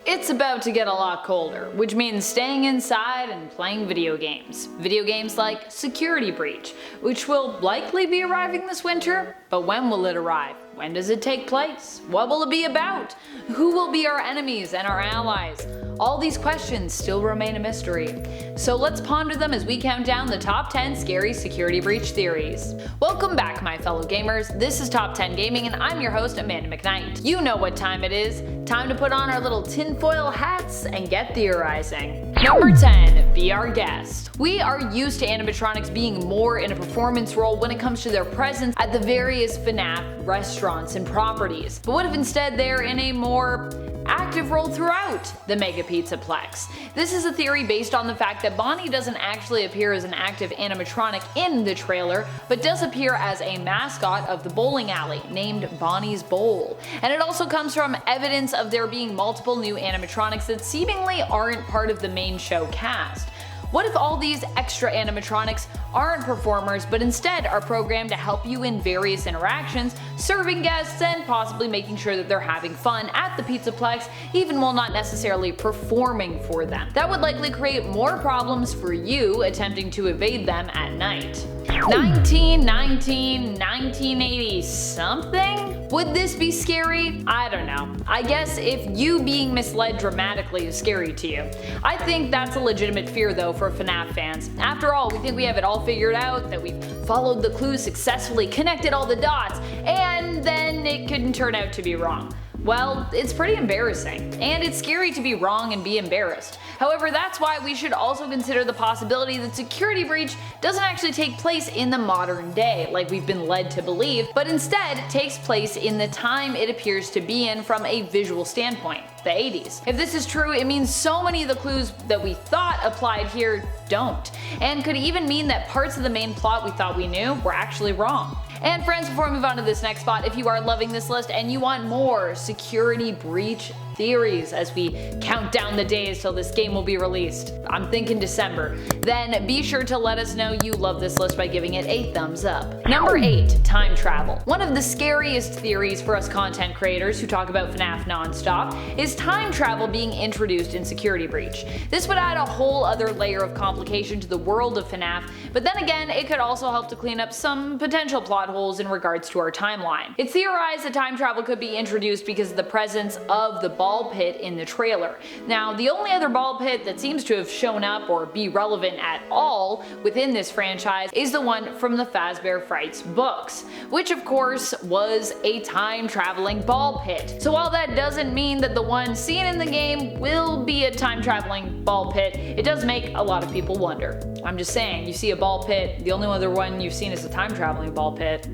It's about to get a lot colder, which means staying inside and playing video games. Video games like Security Breach, which will likely be arriving this winter, but when will it arrive? When does it take place? What will it be about? Who will be our enemies and our allies? All these questions still remain a mystery. So let's ponder them as we count down the top 10 scary security breach theories. Welcome back, my fellow gamers. This is Top 10 Gaming and I'm your host, Amanda McKnight. You know what time it is. Time to put on our little tinfoil hats and get theorizing. Number 10. Be our guest. We are used to animatronics being more in a performance role when it comes to their presence at the various FNAF restaurants and properties. But what if instead they're in a more active role throughout the Mega Pizzaplex? This is a theory based on the fact that Bonnie doesn't actually appear as an active animatronic in the trailer, but does appear as a mascot of the bowling alley named Bonnie's Bowl. And it also comes from evidence of there being multiple new animatronics that seemingly aren't part of the main show cast. What if all these extra animatronics aren't performers but instead are programmed to help you in various interactions, serving guests and possibly making sure that they're having fun at the Pizzaplex even while not necessarily performing for them? That would likely create more problems for you attempting to evade them at night. 1980 something? Would this be scary? I don't know. I guess if you being misled dramatically is scary to you. I think that's a legitimate fear though for FNAF fans. After all, we think we have it all figured out, that we've followed the clues successfully, connected all the dots, and then it couldn't turn out to be wrong. Well, it's pretty embarrassing. And it's scary to be wrong and be embarrassed. However, that's why we should also consider the possibility that Security Breach doesn't actually take place in the modern day, like we've been led to believe, but instead takes place in the time it appears to be in from a visual standpoint, the 80s. If this is true, it means so many of the clues that we thought applied here don't, and could even mean that parts of the main plot we thought we knew were actually wrong. And friends, before we move on to this next spot, if you are loving this list and you want more security breach theories as we count down the days till this game will be released, I'm thinking December, then be sure to let us know you love this list by giving it a thumbs up. Number 8. Time travel. One of the scariest theories for us content creators who talk about FNAF non-stop is time travel being introduced in Security Breach. This would add a whole other layer of complication to the world of FNAF, but then again it could also help to clean up some potential plot holes in regards to our timeline. It's theorized that time travel could be introduced because of the presence of the ball pit in the trailer. Now, the only other ball pit that seems to have shown up or be relevant at all within this franchise is the one from the Fazbear Frights books, which of course was a time traveling ball pit. So while that doesn't mean that the one seen in the game will be a time traveling ball pit, it does make a lot of people wonder. I'm just saying, you see a ball pit, the only other one you've seen is a time traveling ball pit.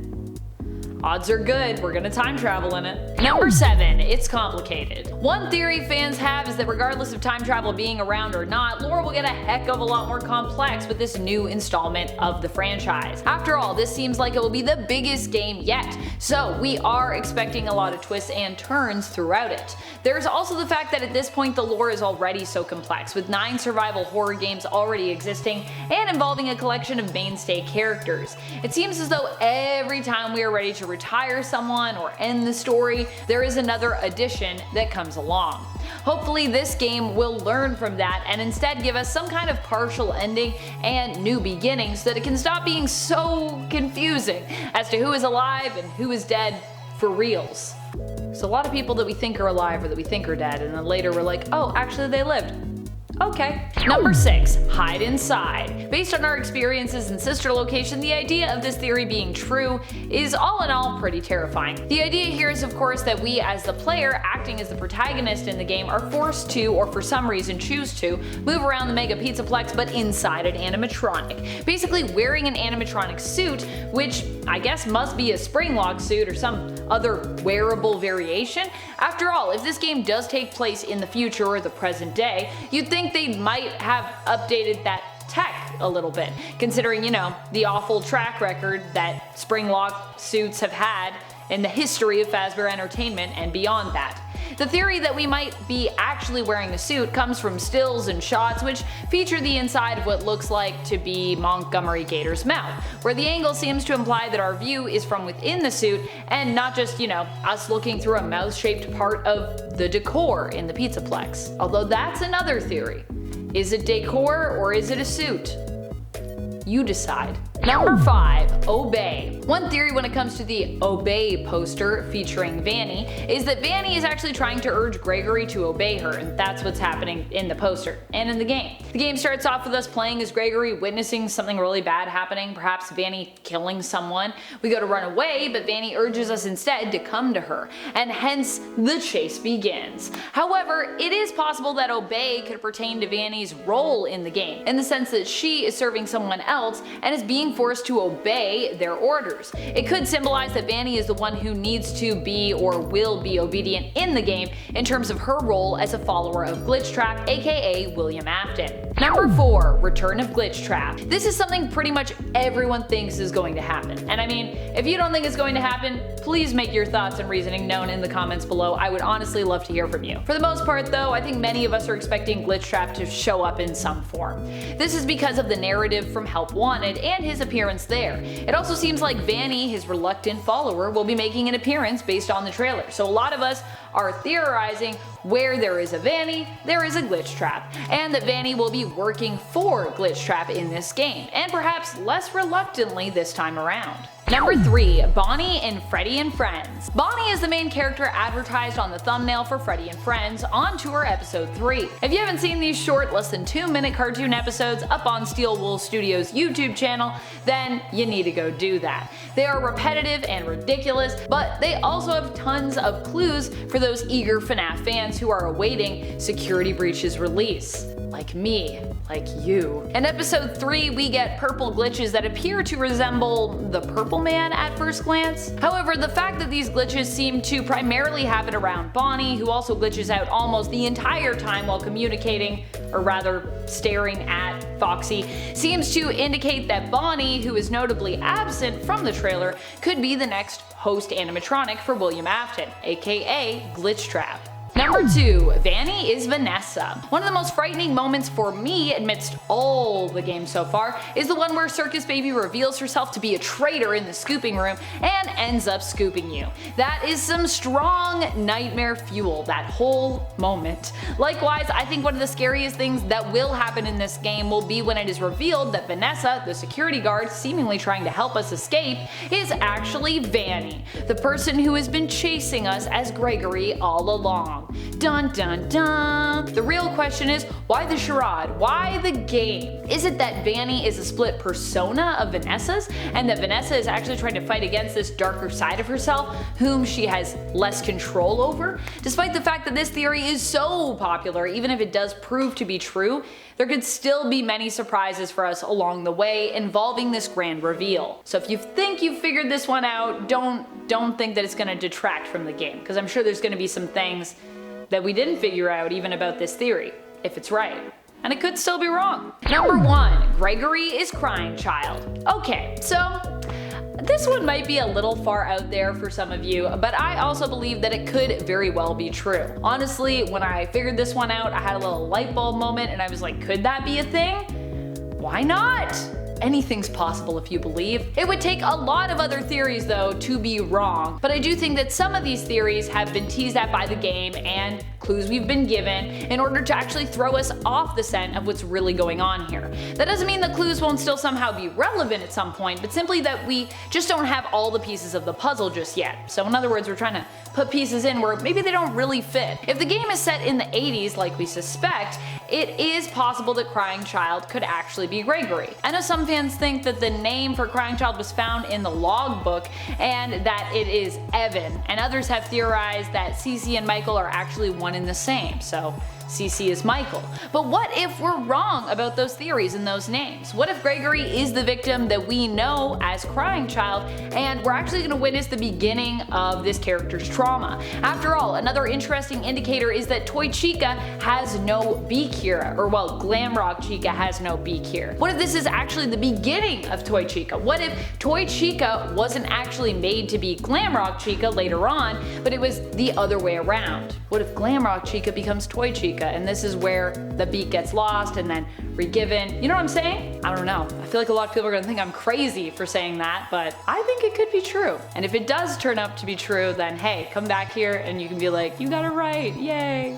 Odds are good we're gonna time travel in it. Number 7. It's complicated. One theory fans have is that regardless of time travel being around or not, lore will get a heck of a lot more complex with this new installment of the franchise. After all, this seems like it will be the biggest game yet, so we are expecting a lot of twists and turns throughout it. There's also the fact that at this point the lore is already so complex, with 9 survival horror games already existing and involving a collection of mainstay characters. It seems as though every time we are ready to retire someone or end the story, there is another addition that comes along. Hopefully this game will learn from that and instead give us some kind of partial ending and new beginning so that it can stop being so confusing as to who is alive and who is dead for reals. So a lot of people that we think are alive or that we think are dead, and then later we're like, oh, actually they lived. Okay. Number 6. Hide inside. Based on our experiences in Sister Location, the idea of this theory being true is all in all pretty terrifying. The idea here is of course that we as the player, acting as the protagonist in the game, are forced to, or for some reason choose to, move around the Mega Pizzaplex but inside an animatronic. Basically wearing an animatronic suit, which I guess must be a spring lock suit or some other wearable variation. After all, if this game does take place in the future or the present day, you'd think they might have updated that tech a little bit, considering, you know, the awful track record that spring lock suits have had in the history of Fazbear Entertainment and beyond that. The theory that we might be actually wearing a suit comes from stills and shots which feature the inside of what looks like to be Montgomery Gator's mouth, where the angle seems to imply that our view is from within the suit and not just, us looking through a mouth-shaped part of the decor in the Pizzaplex. Although that's another theory. Is it decor or is it a suit? You decide. Number 5. Obey. One theory when it comes to the Obey poster featuring Vanny is that Vanny is actually trying to urge Gregory to obey her, and that's what's happening in the poster and in the game. The game starts off with us playing as Gregory witnessing something really bad happening, perhaps Vanny killing someone. We go to run away, but Vanny urges us instead to come to her, and hence the chase begins. However, it is possible that Obey could pertain to Vanny's role in the game, in the sense that she is serving someone else and is being forced to obey their orders. It could symbolize that Vanny is the one who needs to be or will be obedient in the game in terms of her role as a follower of Glitchtrap, aka William Afton. Number 4. Return of Glitchtrap. This is something pretty much everyone thinks is going to happen. And I mean, if you don't think it's going to happen, please make your thoughts and reasoning known in the comments below. I would honestly love to hear from you. For the most part though, I think many of us are expecting Glitchtrap to show up in some form. This is because of the narrative from Help Wanted and his appearance there. It also seems like Vanny, his reluctant follower, will be making an appearance based on the trailer. So a lot of us are theorizing where there is a Vanny, there is a Glitchtrap, and that Vanny will be working for Glitchtrap in this game, and perhaps less reluctantly this time around. Number 3. Bonnie in Freddy and Friends. Bonnie is the main character advertised on the thumbnail for Freddy and Friends on Tour Episode 3. If you haven't seen these short, less than 2-minute cartoon episodes up on Steel Wool Studios' YouTube channel, then you need to go do that. They are repetitive and ridiculous, but they also have tons of clues for those eager FNAF fans who are awaiting Security Breach's release. Like me, like you. In episode 3, we get purple glitches that appear to resemble the Purple Man at first glance. However, the fact that these glitches seem to primarily happen around Bonnie, who also glitches out almost the entire time while communicating, or rather staring at Foxy, seems to indicate that Bonnie, who is notably absent from the trailer, could be the next host animatronic for William Afton, aka Glitchtrap. Number 2. Vanny is Vanessa. One of the most frightening moments for me amidst all the games so far is the one where Circus Baby reveals herself to be a traitor in the scooping room and ends up scooping you. That is some strong nightmare fuel, that whole moment. Likewise, I think one of the scariest things that will happen in this game will be when it is revealed that Vanessa, the security guard seemingly trying to help us escape, is actually Vanny, the person who has been chasing us as Gregory all along. Dun dun dun! The real question is, why the charade? Why the game? Is it that Vanny is a split persona of Vanessa's, and that Vanessa is actually trying to fight against this darker side of herself, whom she has less control over? Despite the fact that this theory is so popular, even if it does prove to be true, there could still be many surprises for us along the way involving this grand reveal. So if you think you've figured this one out, don't think that it's going to detract from the game, because I'm sure there's going to be some things that we didn't figure out even about this theory, if it's right. And it could still be wrong. Number 1. Gregory is Crying Child. Okay, so this one might be a little far out there for some of you, but I also believe that it could very well be true. Honestly, when I figured this one out, I had a little light bulb moment and I was like, could that be a thing? Why not? Anything's possible if you believe. It would take a lot of other theories though to be wrong, but I do think that some of these theories have been teased at by the game and clues we've been given in order to actually throw us off the scent of what's really going on here. That doesn't mean the clues won't still somehow be relevant at some point, but simply that we just don't have all the pieces of the puzzle just yet. So in other words, we're trying to put pieces in where maybe they don't really fit. If the game is set in the 80s like we suspect, it is possible that Crying Child could actually be Gregory. I know some fans think that the name for Crying Child was found in the logbook and that it is Evan, and others have theorized that Cece and Michael are actually one and the same, so Cece is Michael. But what if we're wrong about those theories and those names? What if Gregory is the victim that we know as Crying Child, and we're actually going to witness the beginning of this character's trauma? After all, another interesting indicator is that Toy Chica has no beak here, or well, Glamrock Chica has no beak here. What if this is actually the the beginning of Toy Chica? What if Toy Chica wasn't actually made to be Glam Rock Chica later on, but it was the other way around? What if Glam Rock Chica becomes Toy Chica, and this is where the beat gets lost and then re-given? You know what I'm saying? I don't know. I feel like a lot of people are gonna think I'm crazy for saying that, but I think it could be true. And if it does turn out to be true, then hey, come back here and you can be like, you got it right, yay.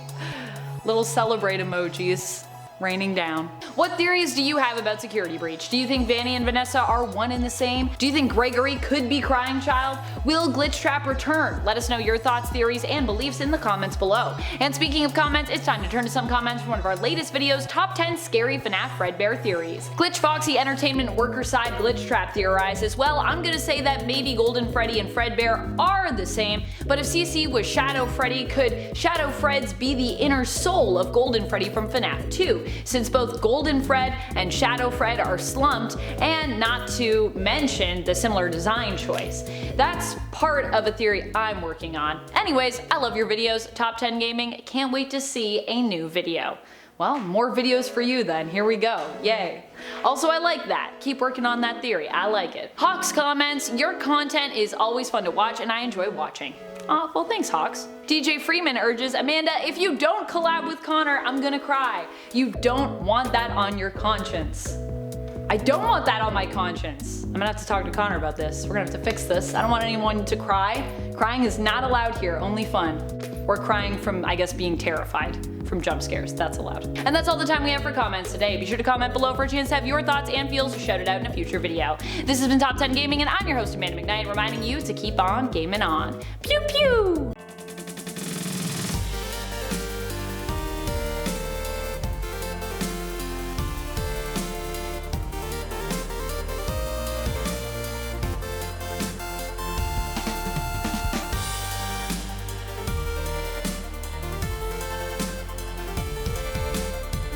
Little celebrate emojis raining down. What theories do you have about Security Breach? Do you think Vanny and Vanessa are one and the same? Do you think Gregory could be Crying Child? Will Glitch Trap return? Let us know your thoughts, theories, and beliefs in the comments below. And speaking of comments, it's time to turn to some comments from one of our latest videos, Top 10 Scary FNAF Fredbear Theories. Glitch Foxy Entertainment Worker Side Glitch Trap theorizes, well, I'm gonna say that maybe Golden Freddy and Fredbear are the same, but if CC was Shadow Freddy, could Shadow Freds be the inner soul of Golden Freddy from FNAF 2? Since both Golden Fred and Shadow Fred are slumped, and not to mention the similar design choice. That's part of a theory I'm working on. Anyways, I love your videos, Top 10 Gaming, can't wait to see a new video. Well, more videos for you then, here we go, yay. Also, I like that, keep working on that theory, I like it. Hawks comments, your content is always fun to watch and I enjoy watching. Aw, well thanks Hawks. DJ Freeman urges, Amanda, if you don't collab with Connor, I'm gonna cry. You don't want that on your conscience. I don't want that on my conscience. I'm gonna have to talk to Connor about this. We're gonna have to fix this. I don't want anyone to cry. Crying is not allowed here, only fun. Or crying from, I guess, being terrified from jump scares, that's allowed. And that's all the time we have for comments today. Be sure to comment below for a chance to have your thoughts and feels shouted out in a future video. This has been Top 10 Gaming and I'm your host Amanda McKnight, reminding you to keep on gaming on. Pew pew!